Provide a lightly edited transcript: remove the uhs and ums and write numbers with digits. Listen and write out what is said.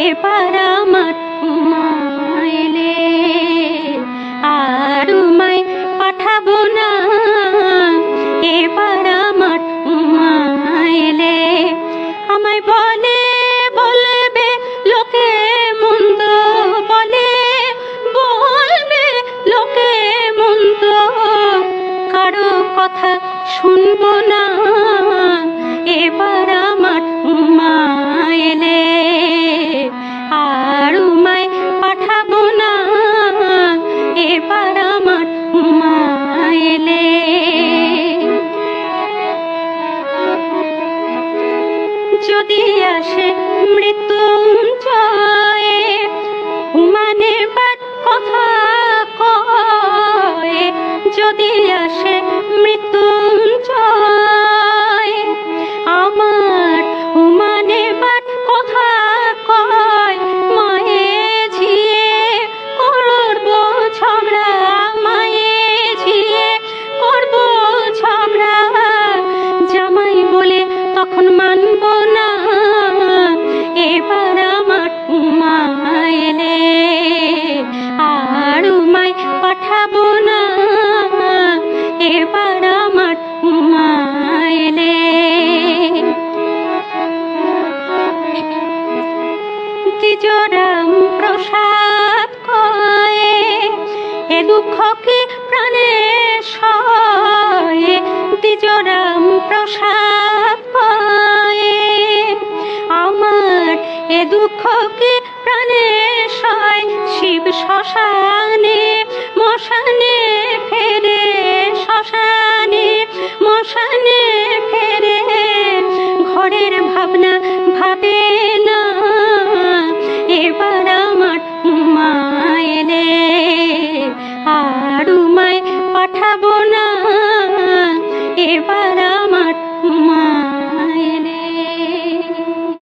এবার আমার মা এলে আর উমায় পাঠাবো না। এবার আমার মা এলে আমায় বলে বলবে লোকে মন্দ, বলে বলবে লোকে মন্দ, কারো কথা শুনবো না। এবার আমার মা এলে আর উমায় পাঠাবো না। এবার আমার মা এলে যদি আসে মৃত্যুঞ্জয়ে উমানে বাদ কথা কয়ে, যদি আসে মৃত্যুঞ্জয় আমার উমানে বাদ কথা কয়, মায়ে ঝিয়ে করবো ঝগড়া, মায়ে ঝিয়ে করবো ঝগড়া, জামাই বলে তখন মানব না। এবার আমার মা এলে আর উমায় পাঠাবো না। এবার আমার মা এলে দ্বিজরাম প্রসাদ কয়ে এ দুঃখ কি প্রাণে সয়ে, দ্বিজরাম প্রসাদ কয়ে আমার এ দুঃখ কি প্রাণে সয়। শিব শ্মশানে মশানে ফেরে, শ্মশানে মশানে ফেরে, ঘরের ভাবনা ভাবে না। এবার আমার মা এলে আর উমায় পাঠাবো না। এবার আমার মা